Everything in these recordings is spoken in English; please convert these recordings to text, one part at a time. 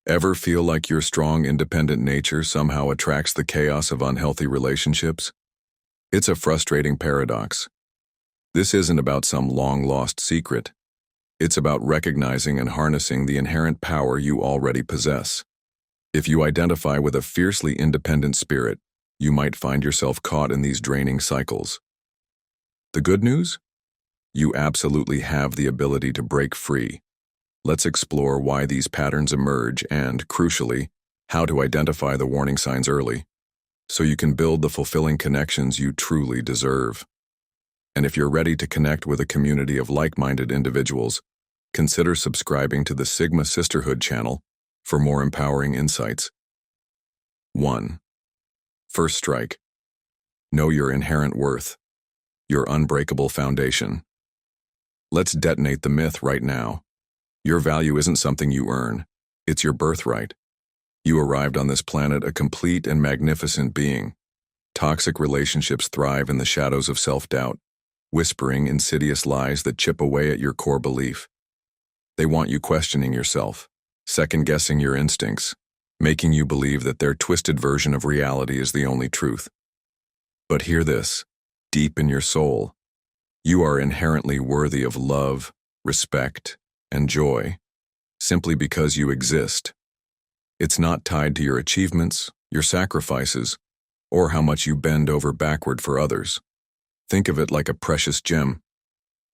Ever feel like your strong, independent nature somehow attracts the chaos of unhealthy relationships? It's a frustrating paradox. This isn't about some long-lost secret. It's about recognizing and harnessing the inherent power you already possess. If you identify with a fiercely independent spirit, you might find yourself caught in these draining cycles. The good news? You absolutely have the ability to break free. Let's explore why these patterns emerge and, crucially, how to identify the warning signs early, so you can build the fulfilling connections you truly deserve. And if you're ready to connect with a community of like-minded individuals, consider subscribing to the Sigma Sisterhood channel for more empowering insights. 1. First strike. Know your inherent worth, your unbreakable foundation. Let's detonate the myth right now. Your value isn't something you earn, it's your birthright. You arrived on this planet a complete and magnificent being. Toxic relationships thrive in the shadows of self-doubt, whispering insidious lies that chip away at your core belief. They want you questioning yourself, second-guessing your instincts, making you believe that their twisted version of reality is the only truth. But hear this, deep in your soul, you are inherently worthy of love, respect, and joy, simply because you exist. It's not tied to your achievements, your sacrifices, or how much you bend over backward for others. Think of it like a precious gem.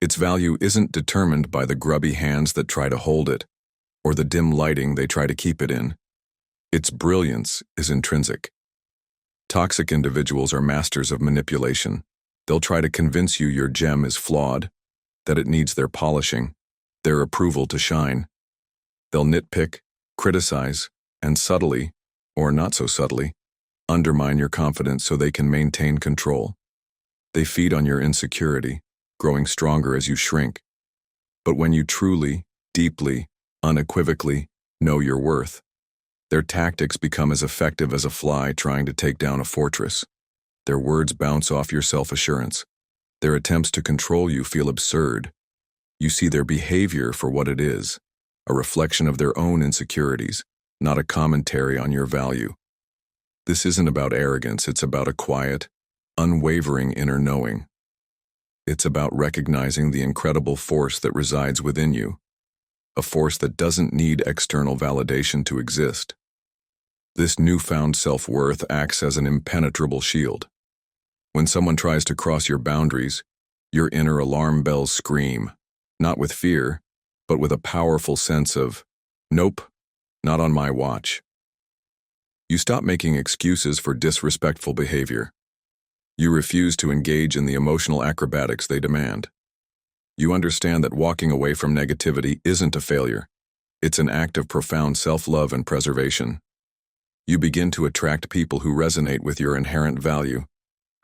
Its value isn't determined by the grubby hands that try to hold it, or the dim lighting they try to keep it in. Its brilliance is intrinsic. Toxic individuals are masters of manipulation. They'll try to convince you your gem is flawed, that it needs their polishing, their approval to shine. They'll nitpick, criticize, and subtly, or not so subtly, undermine your confidence so they can maintain control. They feed on your insecurity, growing stronger as you shrink. But when you truly, deeply, unequivocally know your worth, their tactics become as effective as a fly trying to take down a fortress. Their words bounce off your self-assurance. Their attempts to control you feel absurd. You see their behavior for what it is, a reflection of their own insecurities, not a commentary on your value. This isn't about arrogance, it's about a quiet, unwavering inner knowing. It's about recognizing the incredible force that resides within you, a force that doesn't need external validation to exist. This newfound self-worth acts as an impenetrable shield. When someone tries to cross your boundaries, your inner alarm bells scream, not with fear, but with a powerful sense of, nope, not on my watch. You stop making excuses for disrespectful behavior. You refuse to engage in the emotional acrobatics they demand. You understand that walking away from negativity isn't a failure. It's an act of profound self-love and preservation. You begin to attract people who resonate with your inherent value,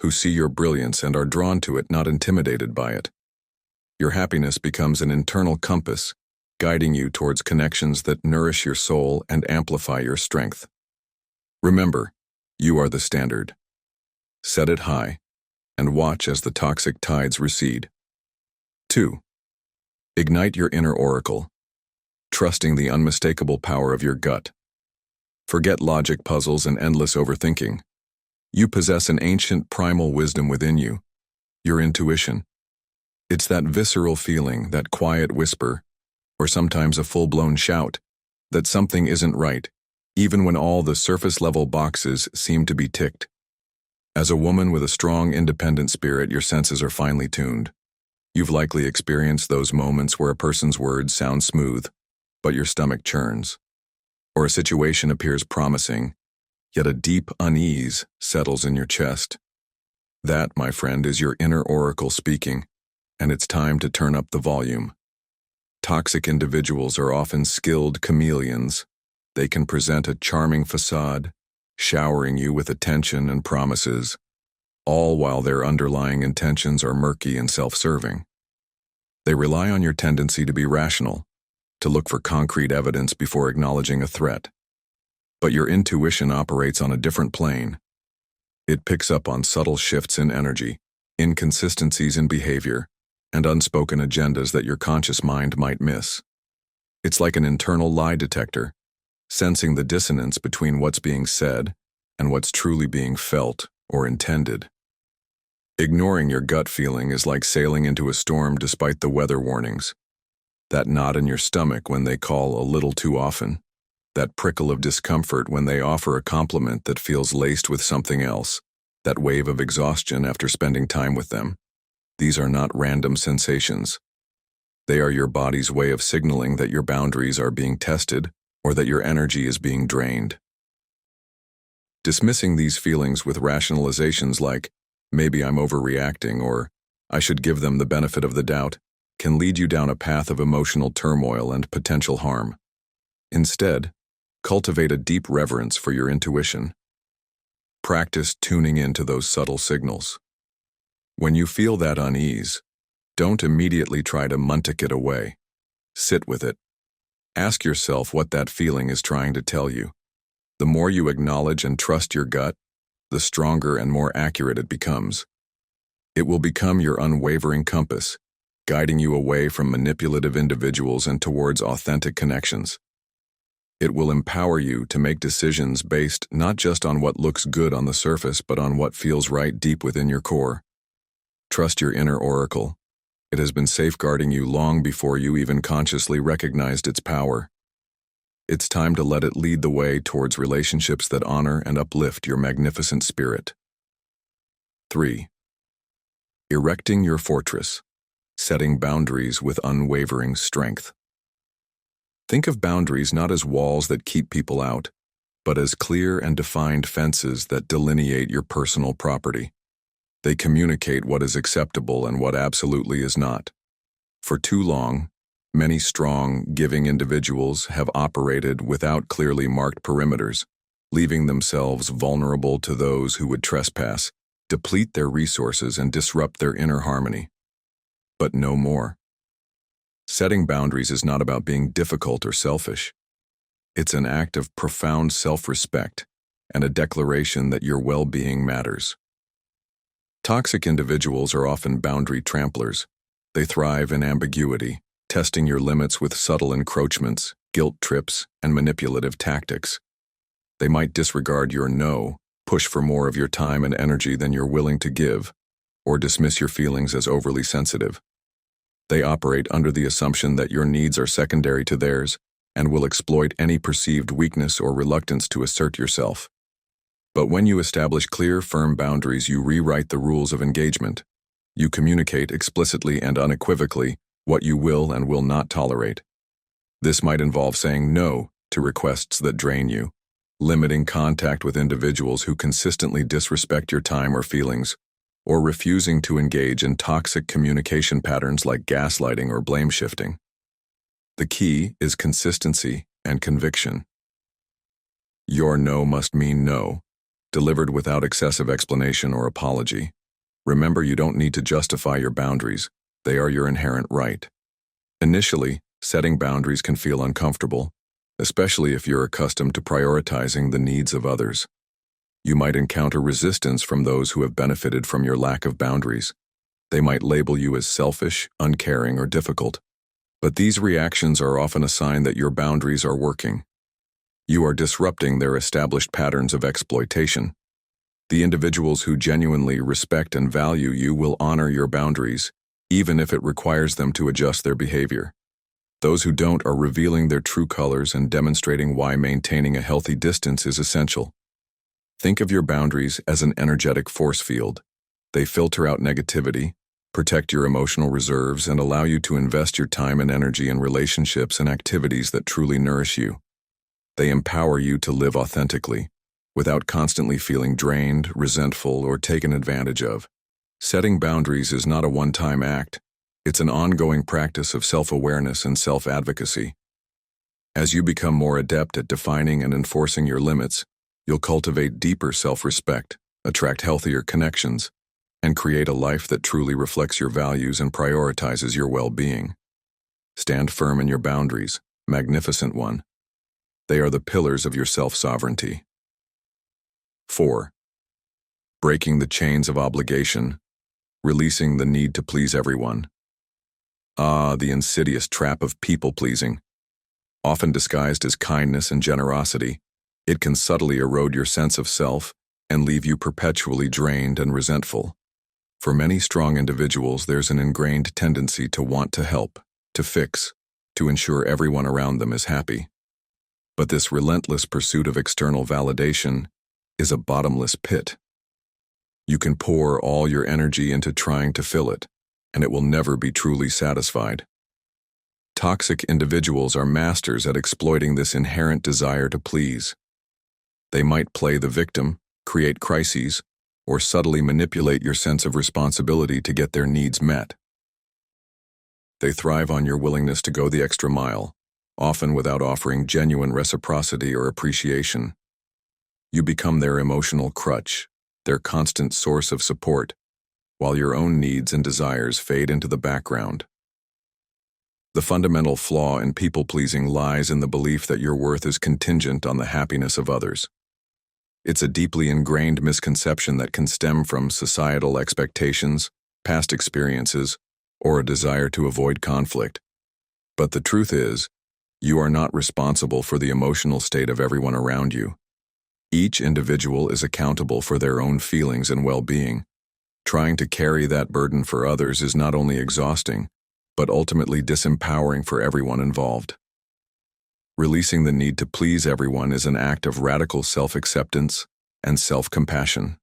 who see your brilliance and are drawn to it, not intimidated by it. Your happiness becomes an internal compass, guiding you towards connections that nourish your soul and amplify your strength. Remember, you are the standard. Set it high, and watch as the toxic tides recede. 2. Ignite your inner oracle, trusting the unmistakable power of your gut. Forget logic puzzles and endless overthinking. You possess an ancient primal wisdom within you, your intuition. It's that visceral feeling, that quiet whisper, or sometimes a full-blown shout, that something isn't right, even when all the surface-level boxes seem to be ticked. As a woman with a strong, independent spirit, your senses are finely tuned. You've likely experienced those moments where a person's words sound smooth, but your stomach churns. Or a situation appears promising, yet a deep unease settles in your chest. That, my friend, is your inner oracle speaking, and it's time to turn up the volume. Toxic individuals are often skilled chameleons. They can present a charming facade, showering you with attention and promises, all while their underlying intentions are murky and self-serving. They rely on your tendency to be rational, to look for concrete evidence before acknowledging a threat. But your intuition operates on a different plane. It picks up on subtle shifts in energy, inconsistencies in behavior, and unspoken agendas that your conscious mind might miss. It's like an internal lie detector, sensing the dissonance between what's being said and what's truly being felt or intended. Ignoring your gut feeling is like sailing into a storm despite the weather warnings. That knot in your stomach when they call a little too often. That prickle of discomfort when they offer a compliment that feels laced with something else. That wave of exhaustion after spending time with them. These are not random sensations. They are your body's way of signaling that your boundaries are being tested or that your energy is being drained. Dismissing these feelings with rationalizations like, maybe I'm overreacting or I should give them the benefit of the doubt, can lead you down a path of emotional turmoil and potential harm. Instead, cultivate a deep reverence for your intuition. Practice tuning into those subtle signals. When you feel that unease, don't immediately try to muntic it away. Sit with it. Ask yourself what that feeling is trying to tell you. The more you acknowledge and trust your gut, the stronger and more accurate it becomes. It will become your unwavering compass, guiding you away from manipulative individuals and towards authentic connections. It will empower you to make decisions based not just on what looks good on the surface, but on what feels right deep within your core. Trust your inner oracle. It has been safeguarding you long before you even consciously recognized its power. It's time to let it lead the way towards relationships that honor and uplift your magnificent spirit. 3. Erecting your fortress. Setting boundaries with unwavering strength. Think of boundaries not as walls that keep people out, but as clear and defined fences that delineate your personal property. They communicate what is acceptable and what absolutely is not. For too long, many strong, giving individuals have operated without clearly marked perimeters, leaving themselves vulnerable to those who would trespass, deplete their resources, and disrupt their inner harmony. But no more. Setting boundaries is not about being difficult or selfish. It's an act of profound self-respect and a declaration that your well-being matters. Toxic individuals are often boundary tramplers. They thrive in ambiguity, testing your limits with subtle encroachments, guilt trips, and manipulative tactics. They might disregard your no, push for more of your time and energy than you're willing to give, or dismiss your feelings as overly sensitive. They operate under the assumption that your needs are secondary to theirs and will exploit any perceived weakness or reluctance to assert yourself. But when you establish clear, firm boundaries, you rewrite the rules of engagement. You communicate explicitly and unequivocally what you will and will not tolerate. This might involve saying no to requests that drain you, limiting contact with individuals who consistently disrespect your time or feelings, or refusing to engage in toxic communication patterns like gaslighting or blame shifting. The key is consistency and conviction. Your no must mean no, delivered without excessive explanation or apology. Remember, you don't need to justify your boundaries. They are your inherent right. Initially, setting boundaries can feel uncomfortable, especially if you're accustomed to prioritizing the needs of others. You might encounter resistance from those who have benefited from your lack of boundaries. They might label you as selfish, uncaring, or difficult. But these reactions are often a sign that your boundaries are working. You are disrupting their established patterns of exploitation. The individuals who genuinely respect and value you will honor your boundaries, even if it requires them to adjust their behavior. Those who don't are revealing their true colors and demonstrating why maintaining a healthy distance is essential. Think of your boundaries as an energetic force field. They filter out negativity, protect your emotional reserves, and allow you to invest your time and energy in relationships and activities that truly nourish you. They empower you to live authentically, without constantly feeling drained, resentful, or taken advantage of. Setting boundaries is not a one-time act. It's an ongoing practice of self-awareness and self-advocacy. As you become more adept at defining and enforcing your limits, you'll cultivate deeper self-respect, attract healthier connections, and create a life that truly reflects your values and prioritizes your well-being. Stand firm in your boundaries, magnificent one. They are the pillars of your self-sovereignty. 4. Breaking the chains of obligation, releasing the need to please everyone. Ah, the insidious trap of people-pleasing. Often disguised as kindness and generosity, it can subtly erode your sense of self and leave you perpetually drained and resentful. For many strong individuals, there's an ingrained tendency to want to help, to fix, to ensure everyone around them is happy. But this relentless pursuit of external validation is a bottomless pit. You can pour all your energy into trying to fill it, and it will never be truly satisfied. Toxic individuals are masters at exploiting this inherent desire to please. They might play the victim, create crises, or subtly manipulate your sense of responsibility to get their needs met. They thrive on your willingness to go the extra mile, often without offering genuine reciprocity or appreciation. You become their emotional crutch, their constant source of support, while your own needs and desires fade into the background. The fundamental flaw in people-pleasing lies in the belief that your worth is contingent on the happiness of others. It's a deeply ingrained misconception that can stem from societal expectations, past experiences, or a desire to avoid conflict. But the truth is, you are not responsible for the emotional state of everyone around you. Each individual is accountable for their own feelings and well-being. Trying to carry that burden for others is not only exhausting, but ultimately disempowering for everyone involved. Releasing the need to please everyone is an act of radical self-acceptance and self-compassion.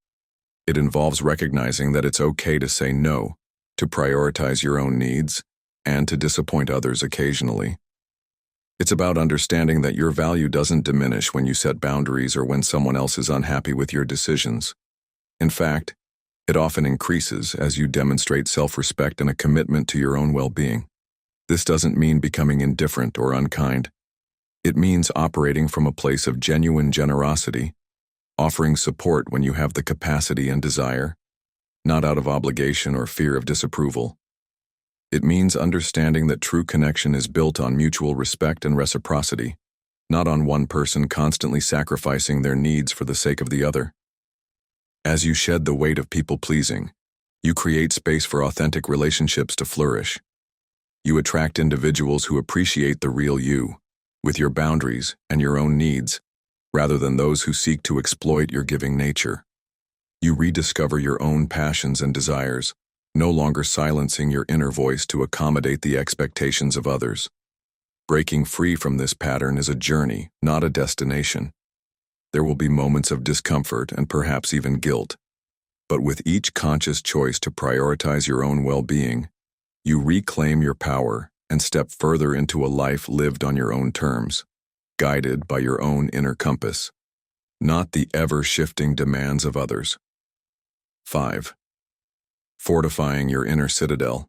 It involves recognizing that it's okay to say no, to prioritize your own needs, and to disappoint others occasionally. It's about understanding that your value doesn't diminish when you set boundaries or when someone else is unhappy with your decisions. In fact, it often increases as you demonstrate self-respect and a commitment to your own well-being. This doesn't mean becoming indifferent or unkind. It means operating from a place of genuine generosity, offering support when you have the capacity and desire, not out of obligation or fear of disapproval. It means understanding that true connection is built on mutual respect and reciprocity, not on one person constantly sacrificing their needs for the sake of the other. As you shed the weight of people-pleasing, you create space for authentic relationships to flourish. You attract individuals who appreciate the real you, with your boundaries and your own needs, rather than those who seek to exploit your giving nature. You rediscover your own passions and desires, no longer silencing your inner voice to accommodate the expectations of others. Breaking free from this pattern is a journey, not a destination. There will be moments of discomfort and perhaps even guilt. But with each conscious choice to prioritize your own well-being, you reclaim your power and step further into a life lived on your own terms, guided by your own inner compass, not the ever-shifting demands of others. 5. Fortifying your inner citadel.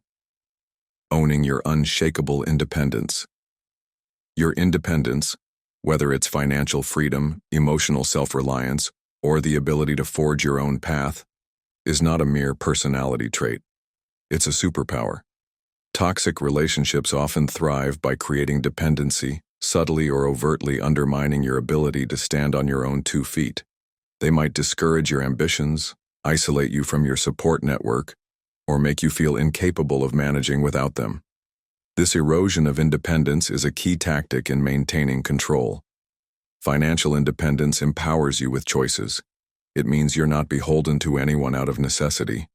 Owning your unshakable independence. Your independence, whether it's financial freedom, emotional self-reliance, or the ability to forge your own path, is not a mere personality trait. It's a superpower. Toxic relationships often thrive by creating dependency, subtly or overtly undermining your ability to stand on your own 2 feet. They might discourage your ambitions, isolate you from your support network, or make you feel incapable of managing without them. This erosion of independence is a key tactic in maintaining control. Financial independence empowers you with choices. It means you're not beholden to anyone out of necessity.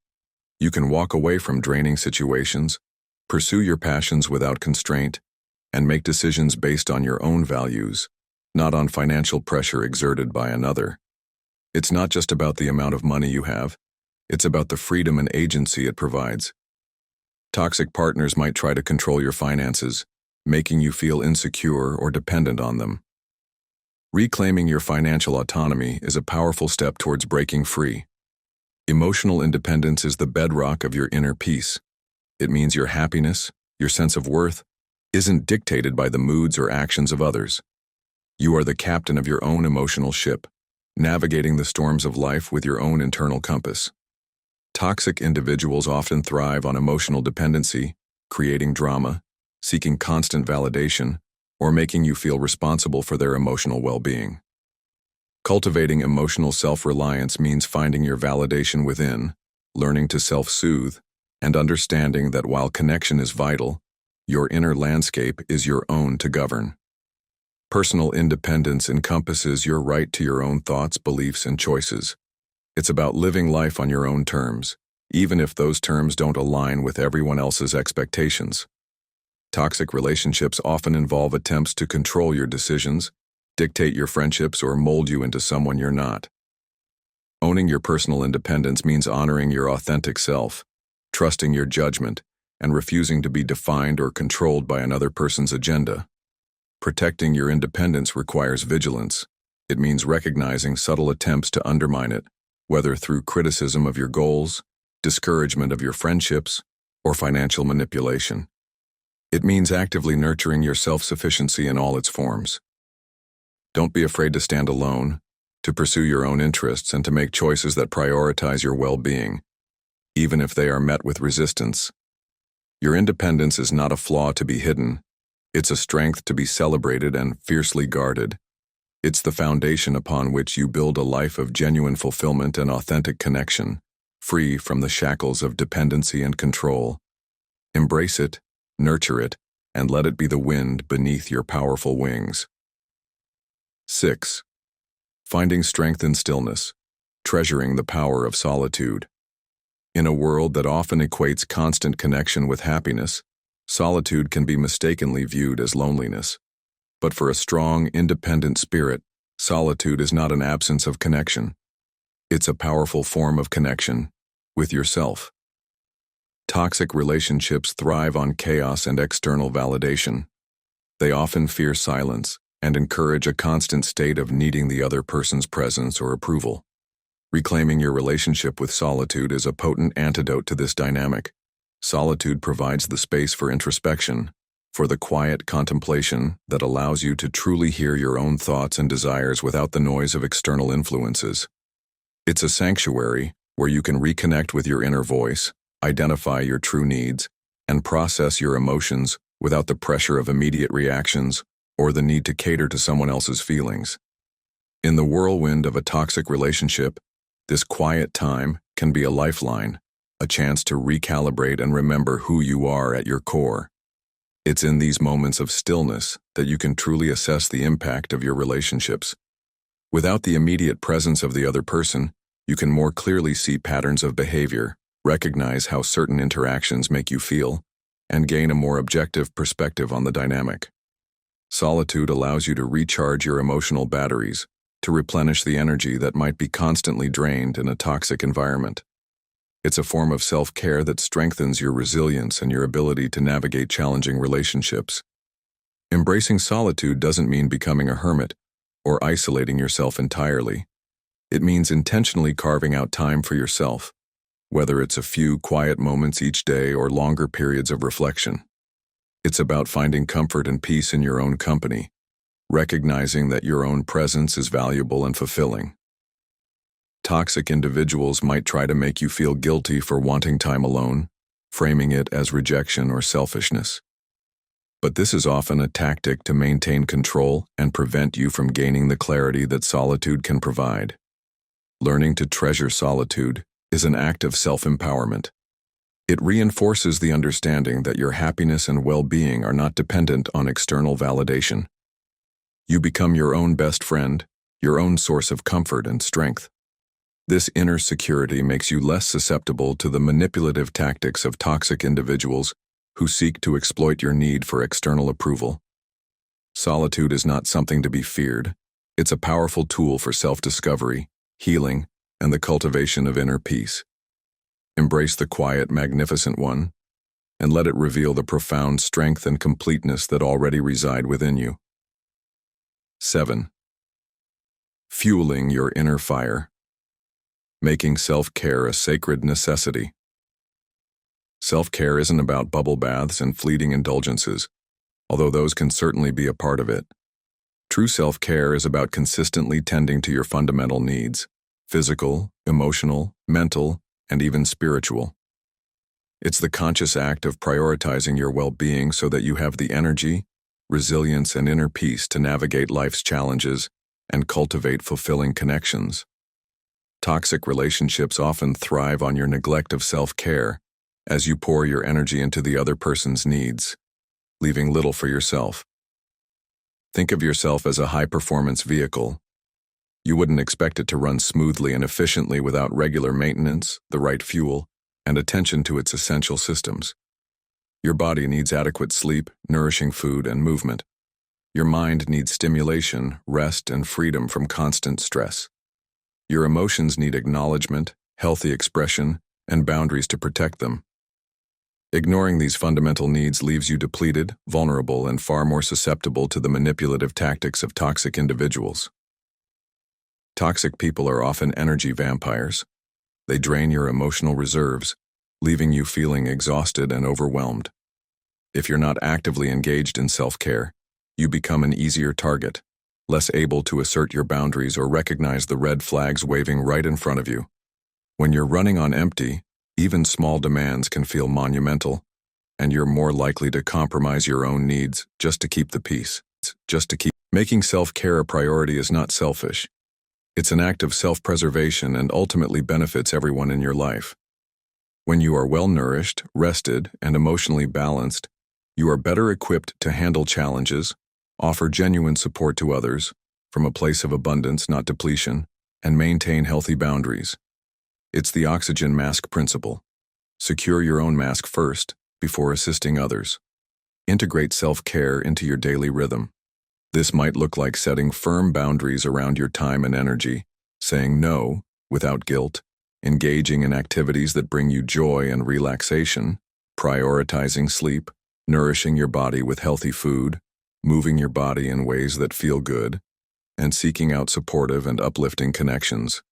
You can walk away from draining situations, pursue your passions without constraint, and make decisions based on your own values, not on financial pressure exerted by another. It's not just about the amount of money you have, it's about the freedom and agency it provides. Toxic partners might try to control your finances, making you feel insecure or dependent on them. Reclaiming your financial autonomy is a powerful step towards breaking free. Emotional independence is the bedrock of your inner peace. It means your happiness, your sense of worth, isn't dictated by the moods or actions of others. You are the captain of your own emotional ship, navigating the storms of life with your own internal compass. Toxic individuals often thrive on emotional dependency, creating drama, seeking constant validation, or making you feel responsible for their emotional well-being. Cultivating emotional self-reliance means finding your validation within, learning to self-soothe, and understanding that while connection is vital, your inner landscape is your own to govern. Personal independence encompasses your right to your own thoughts, beliefs, and choices. It's about living life on your own terms, even if those terms don't align with everyone else's expectations. Toxic relationships often involve attempts to control your decisions, dictate your friendships, or mold you into someone you're not. Owning your personal independence means honoring your authentic self, trusting your judgment, and refusing to be defined or controlled by another person's agenda. Protecting your independence requires vigilance. It means recognizing subtle attempts to undermine it, whether through criticism of your goals, discouragement of your friendships, or financial manipulation. It means actively nurturing your self-sufficiency in all its forms. Don't be afraid to stand alone, to pursue your own interests, and to make choices that prioritize your well-being, even if they are met with resistance. Your independence is not a flaw to be hidden. It's a strength to be celebrated and fiercely guarded. It's the foundation upon which you build a life of genuine fulfillment and authentic connection, free from the shackles of dependency and control. Embrace it, nurture it, and let it be the wind beneath your powerful wings. 6. Finding strength in stillness, treasuring the power of solitude. In a world that often equates constant connection with happiness, solitude can be mistakenly viewed as loneliness. But for a strong, independent spirit, solitude is not an absence of connection. It's a powerful form of connection with yourself. Toxic relationships thrive on chaos and external validation. They often fear silence and encourage a constant state of needing the other person's presence or approval. Reclaiming your relationship with solitude is a potent antidote to this dynamic. Solitude provides the space for introspection, for the quiet contemplation that allows you to truly hear your own thoughts and desires without the noise of external influences. It's a sanctuary where you can reconnect with your inner voice, identify your true needs, and process your emotions without the pressure of immediate reactions or the need to cater to someone else's feelings. In the whirlwind of a toxic relationship, this quiet time can be a lifeline, a chance to recalibrate and remember who you are at your core. It's in these moments of stillness that you can truly assess the impact of your relationships. Without the immediate presence of the other person, you can more clearly see patterns of behavior, recognize how certain interactions make you feel, and gain a more objective perspective on the dynamic. Solitude allows you to recharge your emotional batteries, to replenish the energy that might be constantly drained in a toxic environment. It's a form of self-care that strengthens your resilience and your ability to navigate challenging relationships. Embracing solitude doesn't mean becoming a hermit or isolating yourself entirely. It means intentionally carving out time for yourself, whether it's a few quiet moments each day or longer periods of reflection. It's about finding comfort and peace in your own company, recognizing that your own presence is valuable and fulfilling. Toxic individuals might try to make you feel guilty for wanting time alone, framing it as rejection or selfishness. But this is often a tactic to maintain control and prevent you from gaining the clarity that solitude can provide. Learning to treasure solitude is an act of self-empowerment. It reinforces the understanding that your happiness and well-being are not dependent on external validation. You become your own best friend, your own source of comfort and strength. This inner security makes you less susceptible to the manipulative tactics of toxic individuals who seek to exploit your need for external approval. Solitude is not something to be feared. It's a powerful tool for self-discovery, healing, and the cultivation of inner peace. Embrace the quiet, magnificent one, and let it reveal the profound strength and completeness that already reside within you. 7. Fueling your inner fire. Making self-care a sacred necessity. Self-care isn't about bubble baths and fleeting indulgences, although those can certainly be a part of it. True self-care is about consistently tending to your fundamental needs: physical, emotional, mental, and even spiritual. It's the conscious act of prioritizing your well-being so that you have the energy, resilience, and inner peace to navigate life's challenges and cultivate fulfilling connections. Toxic relationships often thrive on your neglect of self-care as you pour your energy into the other person's needs, leaving little for yourself. Think of yourself as a high-performance vehicle. You wouldn't expect it to run smoothly and efficiently without regular maintenance, the right fuel, and attention to its essential systems. Your body needs adequate sleep, nourishing food, and movement. Your mind needs stimulation, rest, and freedom from constant stress. Your emotions need acknowledgement, healthy expression, and boundaries to protect them. Ignoring these fundamental needs leaves you depleted, vulnerable, and far more susceptible to the manipulative tactics of toxic individuals. Toxic people are often energy vampires. They drain your emotional reserves, leaving you feeling exhausted and overwhelmed. If you're not actively engaged in self-care, you become an easier target, less able to assert your boundaries or recognize the red flags waving right in front of you. When you're running on empty, even small demands can feel monumental, and you're more likely to compromise your own needs just to keep the peace. Making self-care a priority is not selfish. It's an act of self-preservation and ultimately benefits everyone in your life. When you are well-nourished, rested, and emotionally balanced, you are better equipped to handle challenges, offer genuine support to others, from a place of abundance, not depletion, and maintain healthy boundaries. It's the oxygen mask principle. Secure your own mask first, before assisting others. Integrate self-care into your daily rhythm. This might look like setting firm boundaries around your time and energy, saying no without guilt, engaging in activities that bring you joy and relaxation, prioritizing sleep, nourishing your body with healthy food, moving your body in ways that feel good, and seeking out supportive and uplifting connections.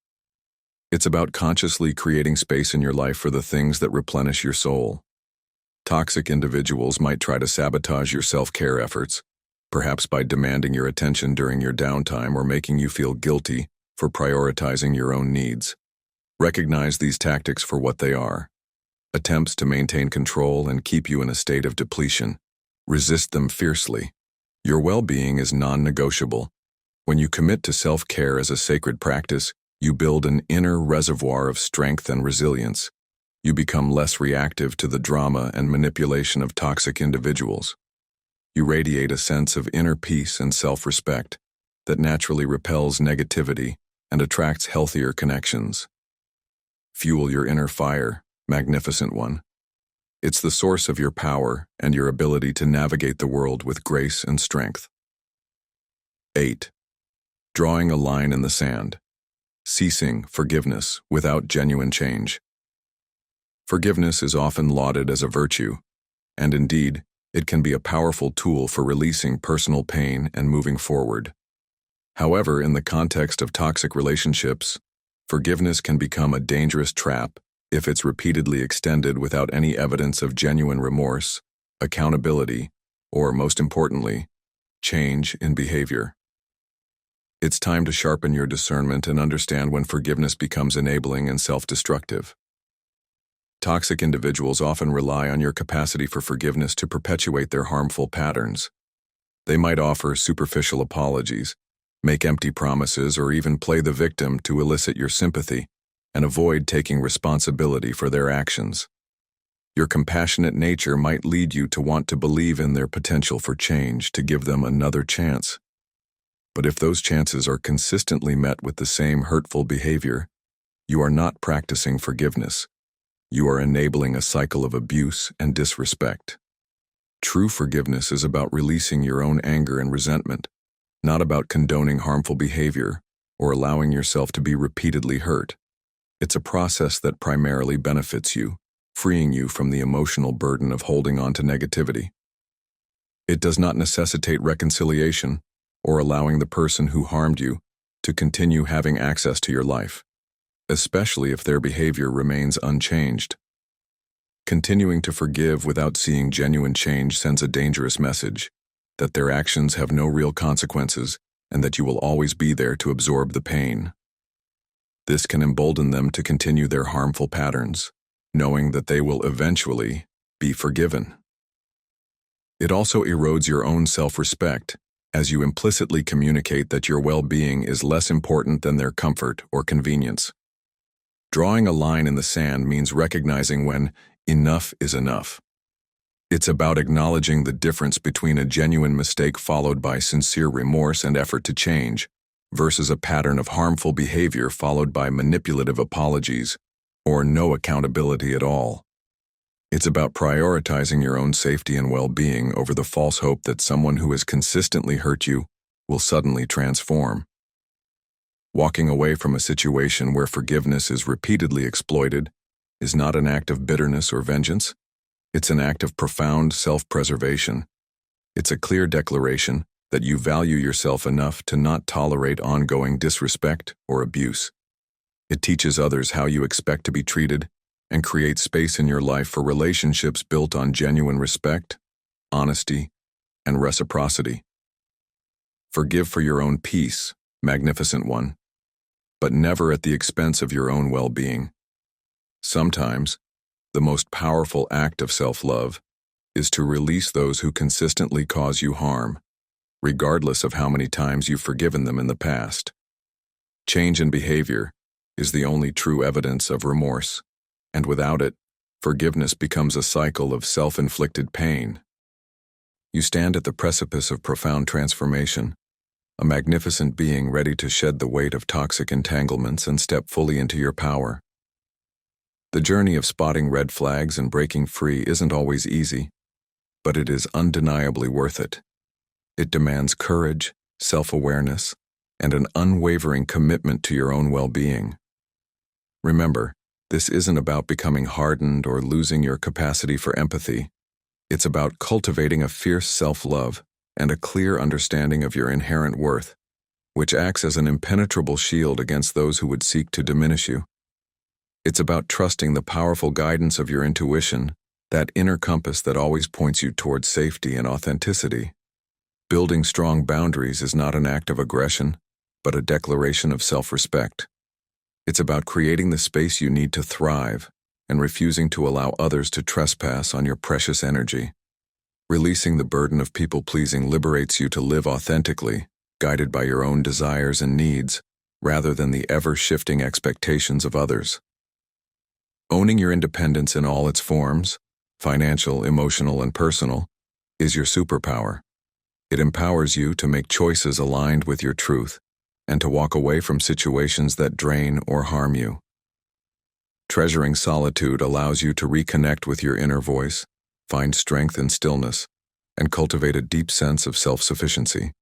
It's about consciously creating space in your life for the things that replenish your soul. Toxic individuals might try to sabotage your self-care efforts, perhaps by demanding your attention during your downtime or making you feel guilty for prioritizing your own needs. Recognize these tactics for what they are: attempts to maintain control and keep you in a state of depletion. Resist them fiercely. Your well-being is non-negotiable. When you commit to self-care as a sacred practice, you build an inner reservoir of strength and resilience. You become less reactive to the drama and manipulation of toxic individuals. You radiate a sense of inner peace and self-respect that naturally repels negativity and attracts healthier connections. Fuel your inner fire, magnificent one. It's the source of your power and your ability to navigate the world with grace and strength. 8. Drawing a line in the sand. Ceasing forgiveness without genuine change. Forgiveness is often lauded as a virtue, and indeed, it can be a powerful tool for releasing personal pain and moving forward. However, in the context of toxic relationships, forgiveness can become a dangerous trap if it's repeatedly extended without any evidence of genuine remorse, accountability, or, most importantly, change in behavior. It's time to sharpen your discernment and understand when forgiveness becomes enabling and self-destructive. Toxic individuals often rely on your capacity for forgiveness to perpetuate their harmful patterns. They might offer superficial apologies, make empty promises, or even play the victim to elicit your sympathy and avoid taking responsibility for their actions. Your compassionate nature might lead you to want to believe in their potential for change, to give them another chance. But if those chances are consistently met with the same hurtful behavior, you are not practicing forgiveness. You are enabling a cycle of abuse and disrespect. True forgiveness is about releasing your own anger and resentment, not about condoning harmful behavior or allowing yourself to be repeatedly hurt. It's a process that primarily benefits you, freeing you from the emotional burden of holding on to negativity. It does not necessitate reconciliation or allowing the person who harmed you to continue having access to your life, especially if their behavior remains unchanged. Continuing to forgive without seeing genuine change sends a dangerous message that their actions have no real consequences and that you will always be there to absorb the pain. This can embolden them to continue their harmful patterns, knowing that they will eventually be forgiven. It also erodes your own self-respect, as you implicitly communicate that your well-being is less important than their comfort or convenience. Drawing a line in the sand means recognizing when enough is enough. It's about acknowledging the difference between a genuine mistake followed by sincere remorse and effort to change, versus a pattern of harmful behavior followed by manipulative apologies or no accountability at all. It's about prioritizing your own safety and well-being over the false hope that someone who has consistently hurt you will suddenly transform. Walking away from a situation where forgiveness is repeatedly exploited is not an act of bitterness or vengeance. It's an act of profound self-preservation. It's a clear declaration that you value yourself enough to not tolerate ongoing disrespect or abuse. It teaches others how you expect to be treated and creates space in your life for relationships built on genuine respect, honesty, and reciprocity. Forgive for your own peace, magnificent one, but never at the expense of your own well-being. Sometimes, the most powerful act of self-love is to release those who consistently cause you harm, regardless of how many times you've forgiven them in the past. Change in behavior is the only true evidence of remorse, and without it, forgiveness becomes a cycle of self-inflicted pain. You stand at the precipice of profound transformation, a magnificent being ready to shed the weight of toxic entanglements and step fully into your power. The journey of spotting red flags and breaking free isn't always easy, but it is undeniably worth it. It demands courage, self-awareness, and an unwavering commitment to your own well-being. Remember, this isn't about becoming hardened or losing your capacity for empathy. It's about cultivating a fierce self-love and a clear understanding of your inherent worth, which acts as an impenetrable shield against those who would seek to diminish you. It's about trusting the powerful guidance of your intuition, that inner compass that always points you towards safety and authenticity. Building strong boundaries is not an act of aggression, but a declaration of self-respect. It's about creating the space you need to thrive and refusing to allow others to trespass on your precious energy. Releasing the burden of people-pleasing liberates you to live authentically, guided by your own desires and needs, rather than the ever-shifting expectations of others. Owning your independence in all its forms, financial, emotional, and personal, is your superpower. It empowers you to make choices aligned with your truth and to walk away from situations that drain or harm you. Treasuring solitude allows you to reconnect with your inner voice, find strength in stillness, and cultivate a deep sense of self-sufficiency.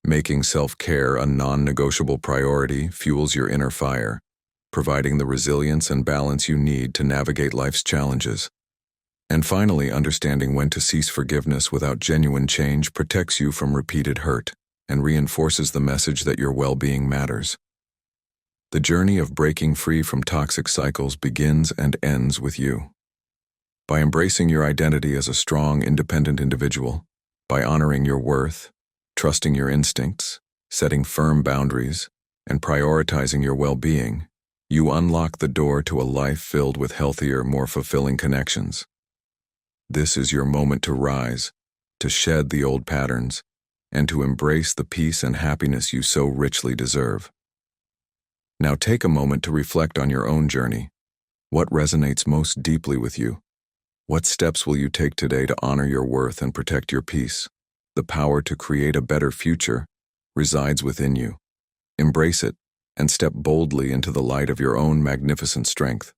Making self-care a non-negotiable priority fuels your inner fire, providing the resilience and balance you need to navigate life's challenges. And finally, understanding when to cease forgiveness without genuine change protects you from repeated hurt and reinforces the message that your well-being matters. The journey of breaking free from toxic cycles begins and ends with you. By embracing your identity as a strong, independent individual, by honoring your worth, trusting your instincts, setting firm boundaries, and prioritizing your well-being, you unlock the door to a life filled with healthier, more fulfilling connections. This is your moment to rise, to shed the old patterns, and to embrace the peace and happiness you so richly deserve. Now take a moment to reflect on your own journey. What resonates most deeply with you? What steps will you take today to honor your worth and protect your peace? The power to create a better future resides within you. Embrace it and step boldly into the light of your own magnificent strength.